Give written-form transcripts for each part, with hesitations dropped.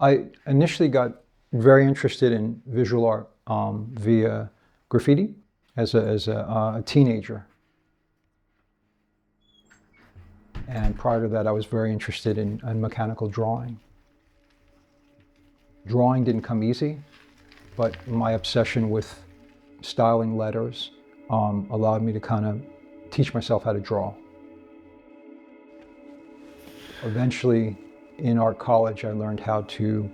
I initially got very interested in visual art via graffiti as a teenager. And prior to that, I was very interested in mechanical drawing. Drawing didn't come easy, but my obsession with styling letters allowed me to kind of teach myself how to draw. Eventually, in art college, I learned how to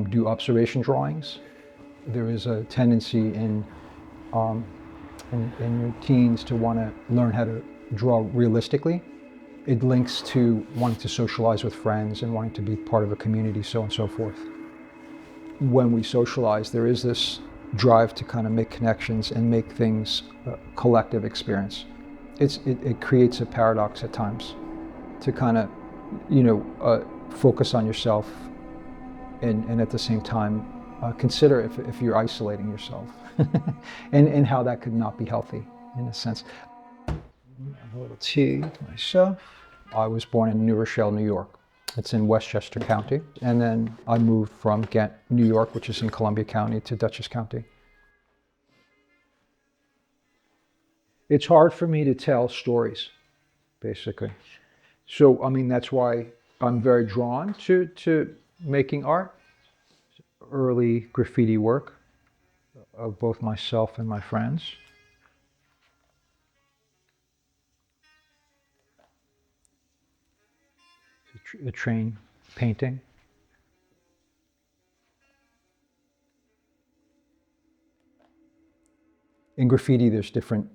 do observation drawings. There is a tendency in your teens to want to learn how to draw realistically. It links to wanting to socialize with friends and wanting to be part of a community, so on and so forth. When we socialize, there is this drive to kind of make connections and make things a collective experience. It creates a paradox at times to kind of, focus on yourself and at the same time consider if you're isolating yourself and how that could not be healthy in a sense. A little tea to myself. I was born in New Rochelle, New York. It's in Westchester County. And then I moved from Ghent, New York, which is in Columbia County, to Dutchess County. It's hard for me to tell stories, basically. So, that's why I'm very drawn to making art. Early graffiti work of both myself and my friends. The train painting. In graffiti, there's different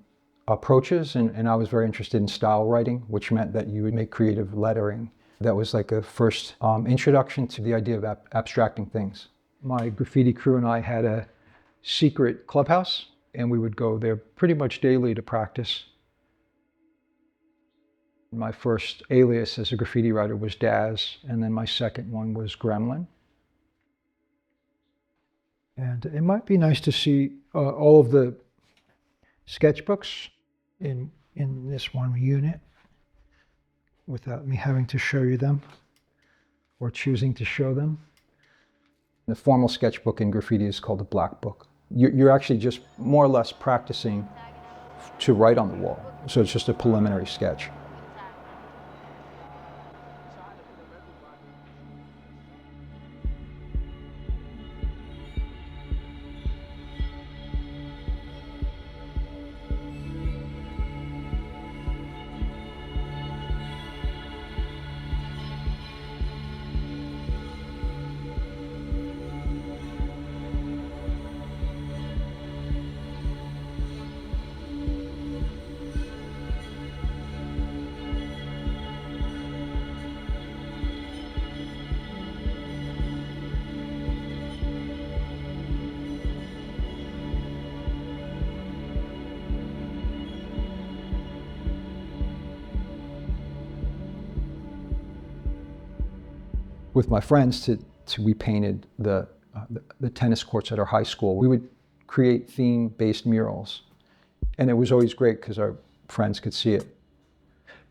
approaches, and I was very interested in style writing, which meant that you would make creative lettering. That was like a first introduction to the idea of abstracting things. My graffiti crew and I had a secret clubhouse, and we would go there pretty much daily to practice. My first alias as a graffiti writer was Daz, and then my second one was Gremlin. And it might be nice to see all of the sketchbooks in this one unit without me having to show you them or choosing to show them. The formal sketchbook in graffiti is called a black book. You're actually just more or less practicing to write on the wall. So it's just a preliminary sketch. With my friends, we painted the tennis courts at our high school. We would create theme-based murals, and it was always great because our friends could see it.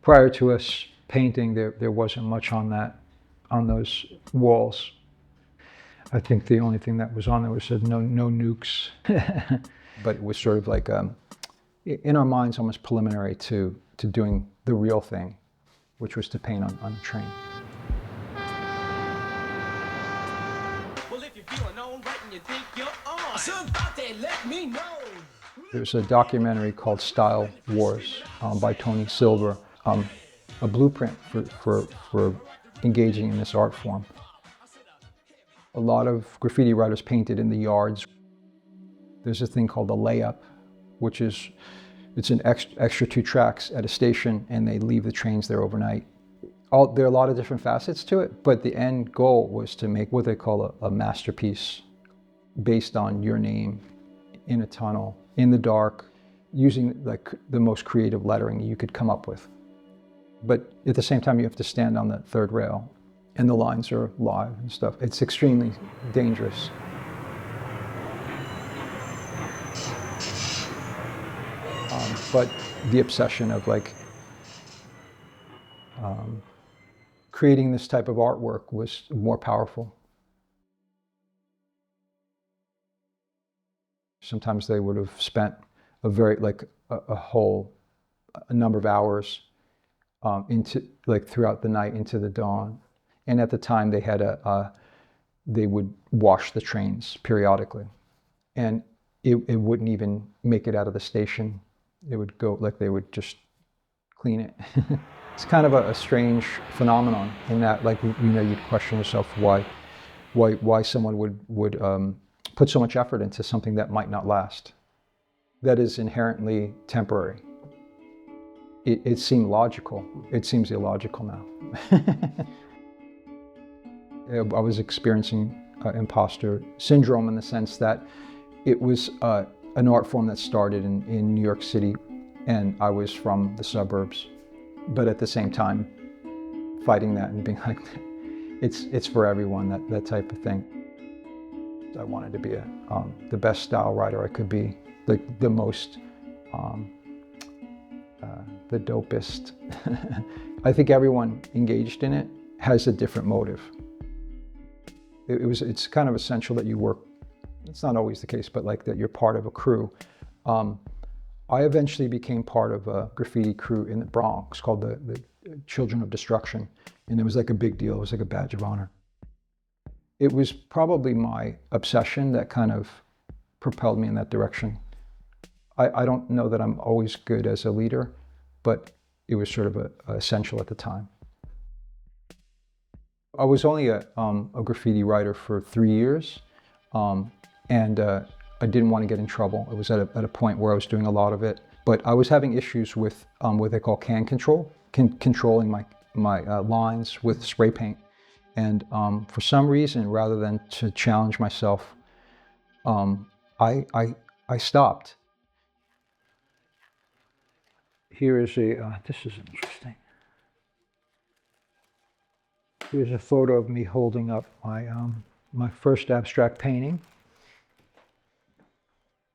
Prior to us painting, there wasn't much on those walls. I think the only thing that was on there was said no nukes, but it was sort of like in our minds almost preliminary to doing the real thing, which was to paint on a train. There's a documentary called Style Wars by Tony Silver, a blueprint for engaging in this art form. A lot of graffiti writers painted in the yards. There's a thing called a layup, which is, it's an extra 2 tracks at a station, and they leave the trains there overnight. There are a lot of different facets to it, but the end goal was to make what they call a masterpiece based on your name in a tunnel, in the dark, using like the most creative lettering you could come up with. But at the same time, you have to stand on the third rail, and the lines are live and stuff. It's extremely dangerous. But the obsession of creating this type of artwork was more powerful Sometimes they would have spent a very, like a whole a number of hours into, like throughout the night into the dawn. And at the time they had they would wash the trains periodically. And it wouldn't even make it out of the station. It would go, like they would just clean it. It's kind of a strange phenomenon in that, like, you'd question yourself why someone would put so much effort into something that might not last, that is inherently temporary. It seemed logical. It seems illogical now. I was experiencing imposter syndrome in the sense that it was an art form that started in New York City, and I was from the suburbs. But at the same time, fighting that and being like, it's for everyone, that type of thing. I wanted to be the best style writer I could be, like the most, the dopest. I think everyone engaged in it has a different motive. It's kind of essential that you work. It's not always the case, but like that you're part of a crew. I eventually became part of a graffiti crew in the Bronx called the Children of Destruction, and it was like a big deal. It was like a badge of honor. It was probably my obsession that kind of propelled me in that direction. I don't know that I'm always good as a leader, but it was sort of essential at the time. I was only a graffiti writer for 3 years, and I didn't want to get in trouble. It was at a point where I was doing a lot of it, but I was having issues with what they call can control, controlling my lines with spray paint. And for some reason, rather than to challenge myself, I stopped. Here is this is interesting. Here's a photo of me holding up my first abstract painting.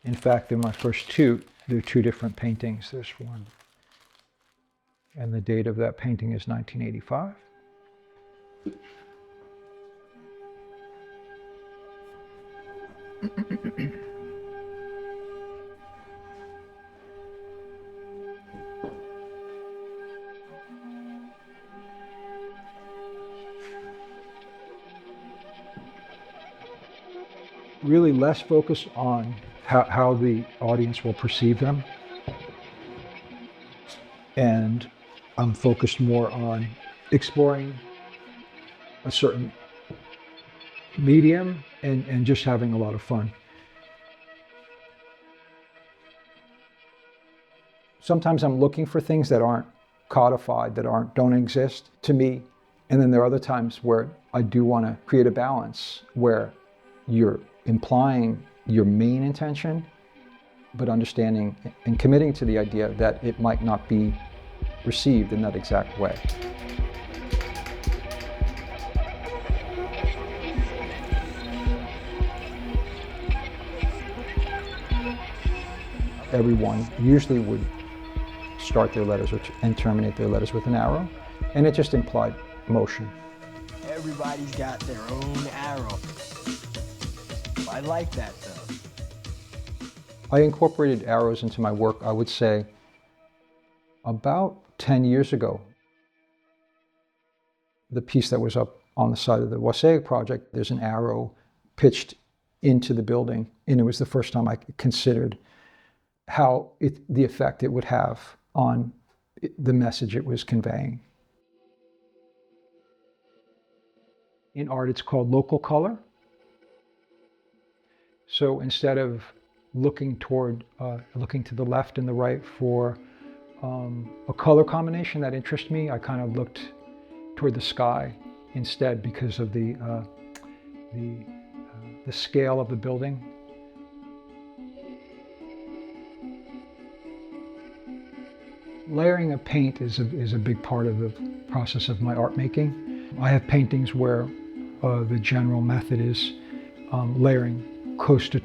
In fact, in my first two, there are two different paintings. There's one, and the date of that painting is 1985. Really less focus on how the audience will perceive them. And I'm focused more on exploring a certain medium and just having a lot of fun. Sometimes I'm looking for things that aren't codified, that don't exist to me. And then there are other times where I do want to create a balance where you're implying your main intention, but understanding and committing to the idea that it might not be received in that exact way. Everyone usually would start their letters and terminate their letters with an arrow, and it just implied motion. Everybody's got their own arrow. I like that though. I incorporated arrows into my work, I would say, about 10 years ago. The piece that was up on the side of the Wasaic project, there's an arrow pitched into the building, and it was the first time I considered how the effect it would have on the message it was conveying. In art, it's called local color. So instead of looking to the left and the right for a color combination that interests me, I kind of looked toward the sky instead because of the scale of the building. Layering of paint is a big part of the process of my art making. I have paintings where the general method is layering close to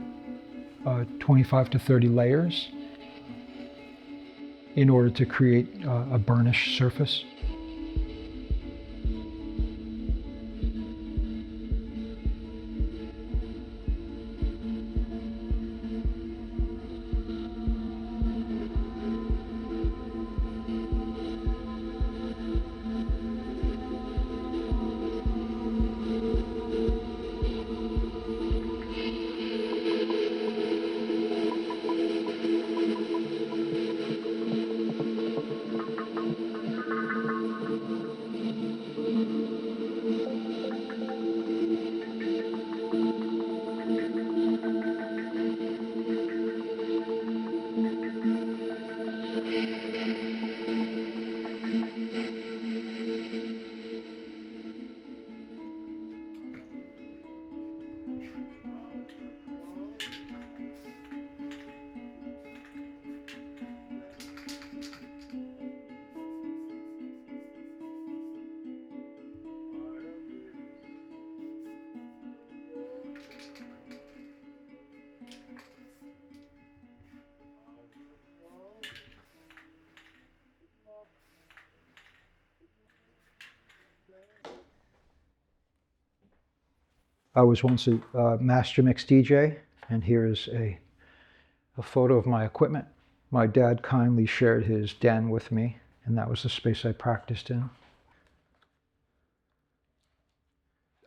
25 to 30 layers in order to create a burnished surface. I was once a master mix DJ, and here is a photo of my equipment. My dad kindly shared his den with me, and that was the space I practiced in.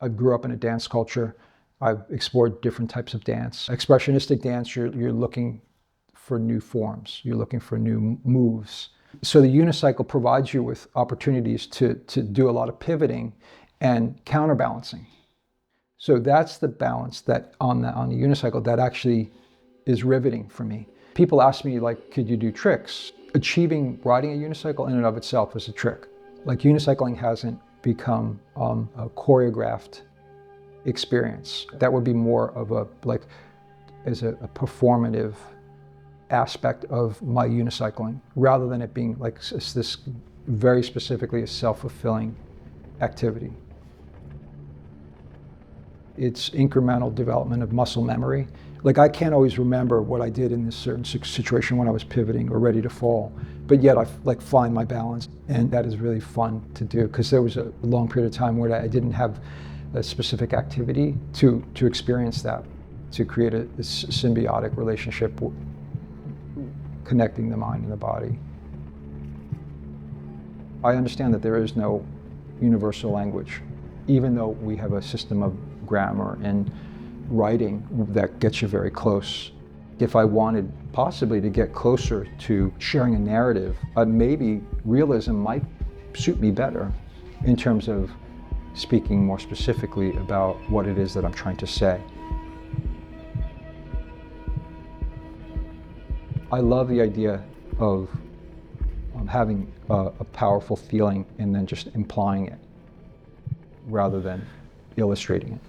I grew up in a dance culture. I've explored different types of dance. Expressionistic dance, you're looking for new forms. You're looking for new moves. So the unicycle provides you with opportunities to do a lot of pivoting and counterbalancing. So that's the balance that on the unicycle that actually is riveting for me. People ask me, like, could you do tricks? Achieving riding a unicycle in and of itself is a trick. Like, unicycling hasn't become a choreographed experience. That would be more of a performative aspect of my unicycling, rather than it being like this very specifically a self-fulfilling activity. It's incremental development of muscle memory. Like, I can't always remember what I did in this certain situation when I was pivoting or ready to fall, but yet I find my balance, and that is really fun to do, because there was a long period of time where I didn't have a specific activity to experience that, to create a symbiotic relationship connecting the mind and the body. I understand that there is no universal language, even though we have a system of grammar and writing that gets you very close. If I wanted possibly to get closer to sharing a narrative, maybe realism might suit me better in terms of speaking more specifically about what it is that I'm trying to say. I love the idea of having a powerful feeling and then just implying it rather than illustrating it.